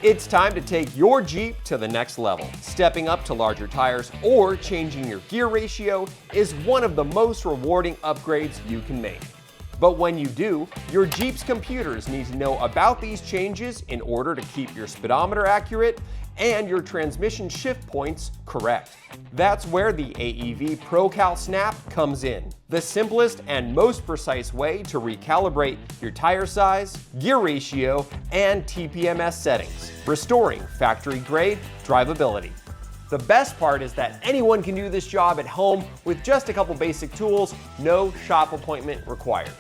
It's time to take your Jeep to the next level. Stepping up to larger tires or changing your gear ratio is one of the most rewarding upgrades you can make. But when you do, your Jeep's computers need to know about these changes in order to keep your speedometer accurate and your transmission shift points correct. That's where the AEV ProCal Snap comes in. The simplest and most precise way to recalibrate your tire size, gear ratio, and TPMS settings, restoring factory-grade drivability. The best part is that anyone can do this job at home with just a couple basic tools, no shop appointment required.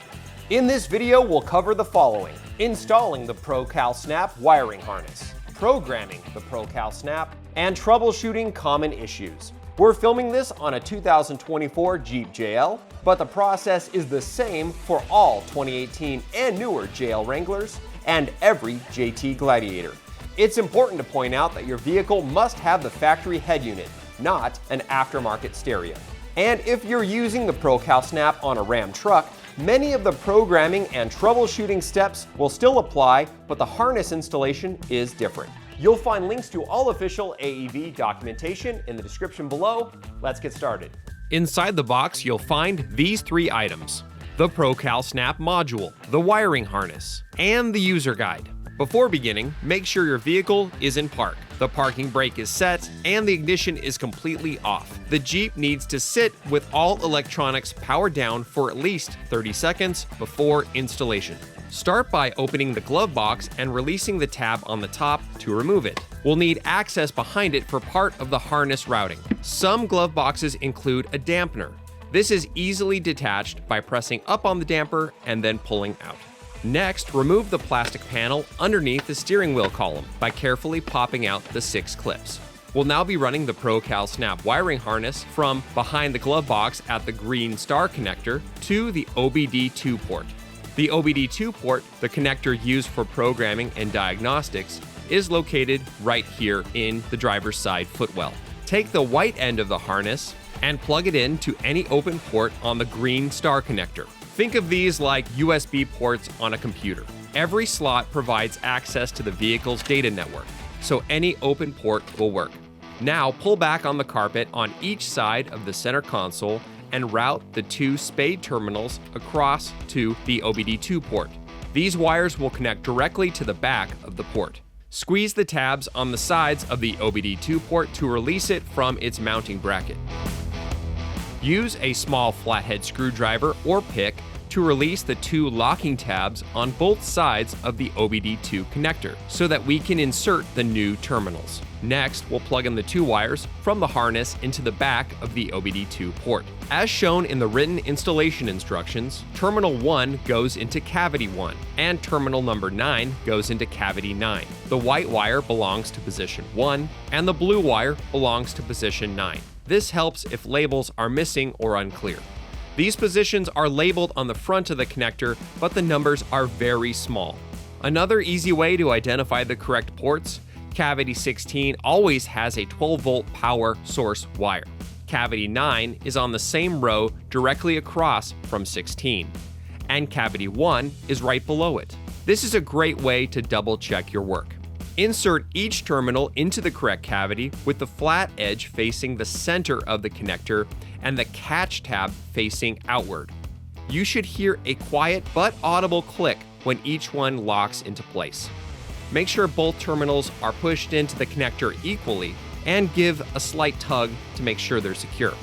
In this video, we'll cover the following: installing the ProCal Snap wiring harness, programming the ProCal Snap, and troubleshooting common issues. We're filming this on a 2024 Jeep JL, but the process is the same for all 2018 and newer JL Wranglers and every JT Gladiator. It's important to point out that your vehicle must have the factory head unit, not an aftermarket stereo. And if you're using the ProCal Snap on a Ram truck, many of the programming and troubleshooting steps will still apply, but the harness installation is different. You'll find links to all official AEV documentation in the description below. Let's get started. Inside the box, you'll find these three items: the ProCal Snap module, the wiring harness, and the user guide. Before beginning, make sure your vehicle is in park, the parking brake is set, and the ignition is completely off. The Jeep needs to sit with all electronics powered down for at least 30 seconds before installation. Start by opening the glove box and releasing the tab on the top to remove it. We'll need access behind it for part of the harness routing. Some glove boxes include a dampener. This is easily detached by pressing up on the damper and then pulling out. Next, remove the plastic panel underneath the steering wheel column by carefully popping out the 6 clips. We'll now be running the ProCal Snap wiring harness from behind the glove box at the green star connector to the OBD2 port. The OBD2 port, the connector used for programming and diagnostics, is located right here in the driver's side footwell. Take the white end of the harness and plug it into any open port on the green star connector. Think of these like USB ports on a computer. Every slot provides access to the vehicle's data network, so any open port will work. Now pull back on the carpet on each side of the center console and route the 2 spade terminals across to the OBD2 port. These wires will connect directly to the back of the port. Squeeze the tabs on the sides of the OBD2 port to release it from its mounting bracket. Use a small flathead screwdriver or pick to release the 2 locking tabs on both sides of the OBD2 connector so that we can insert the new terminals. Next, we'll plug in the 2 wires from the harness into the back of the OBD2 port. As shown in the written installation instructions, terminal 1 goes into cavity 1, and terminal number 9 goes into cavity 9. The white wire belongs to position 1, and the blue wire belongs to position 9. This helps if labels are missing or unclear. These positions are labeled on the front of the connector, but the numbers are very small. Another easy way to identify the correct ports: cavity 16 always has a 12-volt power source wire. Cavity 9 is on the same row directly across from 16, and cavity 1 is right below it. This is a great way to double-check your work. Insert each terminal into the correct cavity with the flat edge facing the center of the connector and the catch tab facing outward. You should hear a quiet but audible click when each one locks into place. Make sure both terminals are pushed into the connector equally and give a slight tug to make sure they're secure.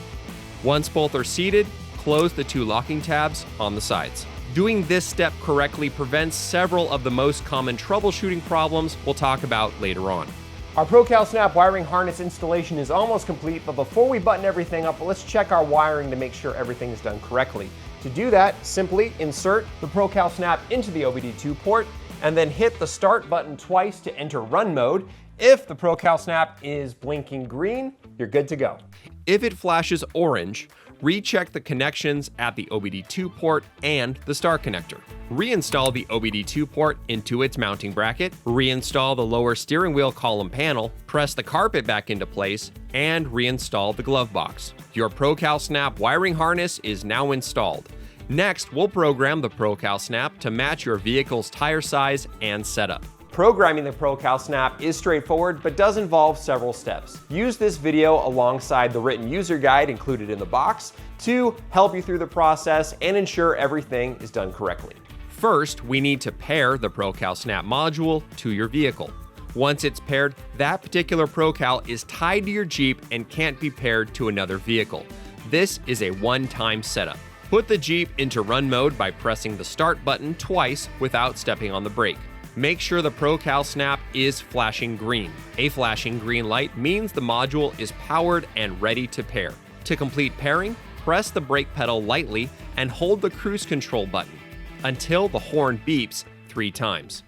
Once both are seated, close the 2 locking tabs on the sides. Doing this step correctly prevents several of the most common troubleshooting problems we'll talk about later on. Our ProCal Snap wiring harness installation is almost complete, but before we button everything up, let's check our wiring to make sure everything is done correctly. To do that, simply insert the ProCal Snap into the OBD2 port and then hit the start button twice to enter run mode. If the ProCal Snap is blinking green, you're good to go. If it flashes orange, recheck the connections at the OBD2 port and the star connector. Reinstall the OBD2 port into its mounting bracket, reinstall the lower steering wheel column panel, press the carpet back into place, and reinstall the glove box. Your ProCal Snap wiring harness is now installed. Next, we'll program the ProCal Snap to match your vehicle's tire size and setup. Programming the ProCal Snap is straightforward, but does involve several steps. Use this video alongside the written user guide included in the box to help you through the process and ensure everything is done correctly. First, we need to pair the ProCal Snap module to your vehicle. Once it's paired, that particular ProCal is tied to your Jeep and can't be paired to another vehicle. This is a one-time setup. Put the Jeep into run mode by pressing the start button twice without stepping on the brake. Make sure the ProCal Snap is flashing green. A flashing green light means the module is powered and ready to pair. To complete pairing, press the brake pedal lightly and hold the cruise control button until the horn beeps 3 times.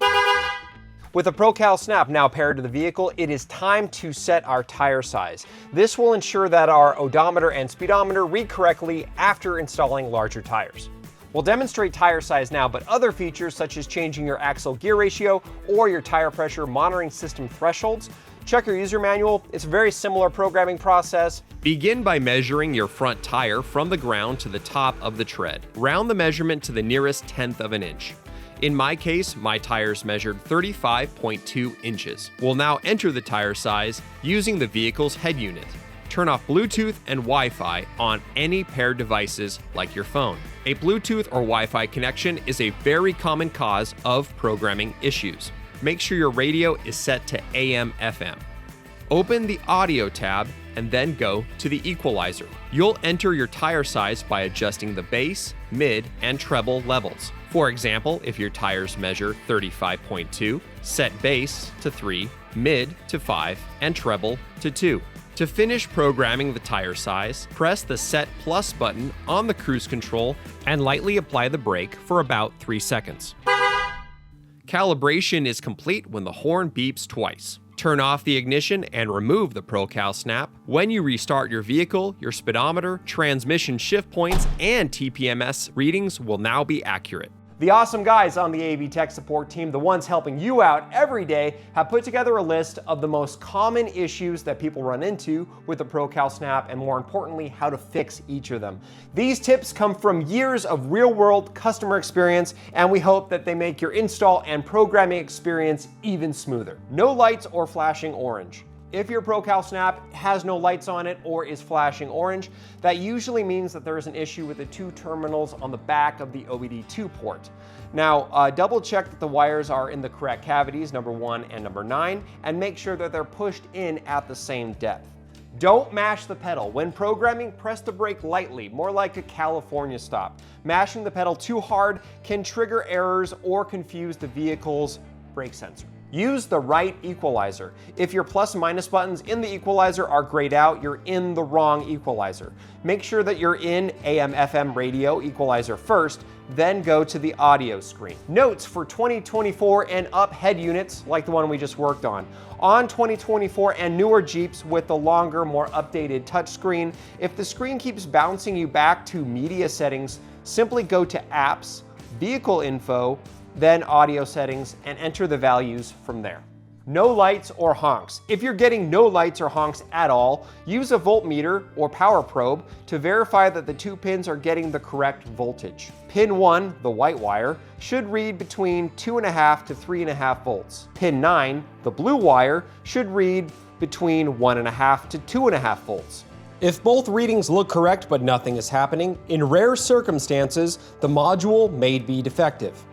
With the ProCal Snap now paired to the vehicle, it is time to set our tire size. This will ensure that our odometer and speedometer read correctly after installing larger tires. We'll demonstrate tire size now, but other features such as changing your axle gear ratio or your tire pressure monitoring system thresholds, check your user manual. It's a very similar programming process. Begin by measuring your front tire from the ground to the top of the tread. Round the measurement to the nearest 1/10 of an inch. In my case, my tires measured 35.2 inches. We'll now enter the tire size using the vehicle's head unit. Turn off Bluetooth and Wi-Fi on any paired devices like your phone. A Bluetooth or Wi-Fi connection is a very common cause of programming issues. Make sure your radio is set to AM/FM. Open the Audio tab and then go to the equalizer. You'll enter your tire size by adjusting the bass, mid, and treble levels. For example, if your tires measure 35.2, set bass to 3, mid to 5, and treble to 2. To finish programming the tire size, press the Set Plus button on the cruise control and lightly apply the brake for about 3 seconds. Calibration is complete when the horn beeps twice. Turn off the ignition and remove the ProCal Snap. When you restart your vehicle, your speedometer, transmission shift points, and TPMS readings will now be accurate. The awesome guys on the AEV Tech Support team, the ones helping you out every day, have put together a list of the most common issues that people run into with the ProCal Snap and, more importantly, how to fix each of them. These tips come from years of real-world customer experience, and we hope that they make your install and programming experience even smoother. No lights or flashing orange. If your ProCal Snap has no lights on it or is flashing orange, that usually means that there is an issue with the 2 terminals on the back of the OBD2 port. Now, double check that the wires are in the correct cavities, number 1 and number 9, and make sure that they're pushed in at the same depth. Don't mash the pedal. When programming, press the brake lightly, more like a California stop. Mashing the pedal too hard can trigger errors or confuse the vehicle's brake sensor. Use the right equalizer. If your plus and minus buttons in the equalizer are grayed out, you're in the wrong equalizer. Make sure that you're in AM/FM radio equalizer first, then go to the audio screen. Notes for 2024 and up head units, like the one we just worked on. On 2024 and newer Jeeps with the longer, more updated touchscreen, if the screen keeps bouncing you back to media settings, simply go to Apps, Vehicle Info, then Audio Settings, and enter the values from there. No lights or honks. If you're getting no lights or honks at all, use a voltmeter or power probe to verify that the 2 pins are getting the correct voltage. Pin 1, the white wire, should read between 2.5 to 3.5 volts. Pin 9, the blue wire, should read between 1.5 to 2.5 volts. If both readings look correct but nothing is happening, in rare circumstances, the module may be defective.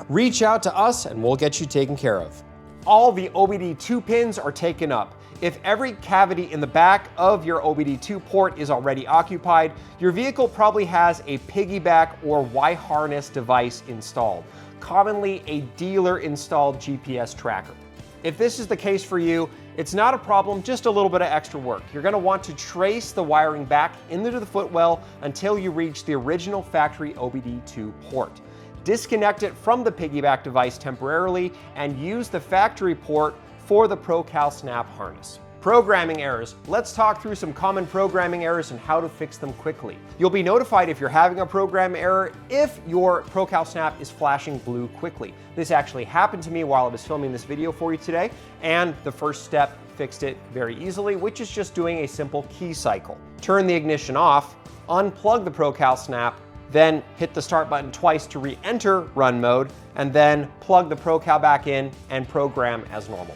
Reach out to us and we'll get you taken care of. All the OBD2 pins are taken up. If every cavity in the back of your OBD2 port is already occupied, your vehicle probably has a piggyback or Y-harness device installed, commonly a dealer-installed GPS tracker. If this is the case for you, it's not a problem, just a little bit of extra work. You're going to want to trace the wiring back into the footwell until you reach the original factory OBD2 port. Disconnect it from the piggyback device temporarily and use the factory port for the ProCal Snap harness. Programming errors. Let's talk through some common programming errors and how to fix them quickly. You'll be notified if you're having a program error if your ProCal Snap is flashing blue quickly. This actually happened to me while I was filming this video for you today, and the first step fixed it very easily, which is just doing a simple key cycle. Turn the ignition off, unplug the ProCal Snap, then hit the start button twice to re-enter run mode, and then plug the ProCal back in and program as normal.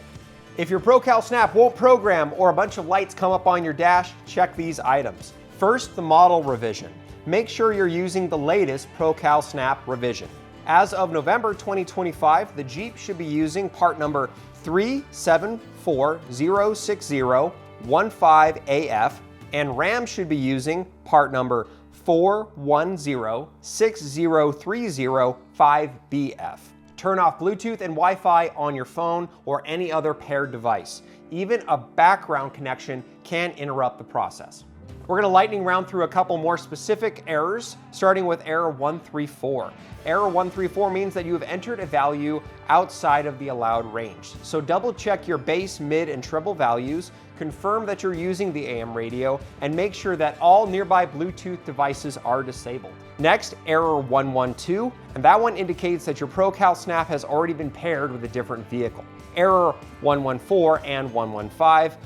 If your ProCal Snap won't program or a bunch of lights come up on your dash, check these items. First, the model revision. Make sure you're using the latest ProCal Snap revision. As of November 2025, the Jeep should be using part number 37406015AF, and Ram should be using part number 41060305BF. Turn off Bluetooth and Wi-Fi on your phone or any other paired device. Even a background connection can interrupt the process. We're going to lightning round through a couple more specific errors, starting with error 134. Error 134 means that you have entered a value outside of the allowed range. So double check your bass, mid, and treble values, confirm that you're using the AM radio, and make sure that all nearby Bluetooth devices are disabled. Next, error 112, and that one indicates that your ProCal Snap has already been paired with a different vehicle. Error 114 and 115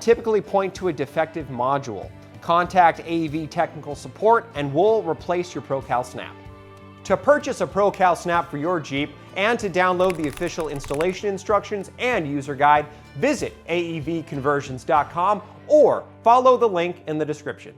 typically point to a defective module. Contact AEV technical support and we'll replace your ProCal Snap. To purchase a ProCal Snap for your Jeep and to download the official installation instructions and user guide, visit aevconversions.com or follow the link in the description.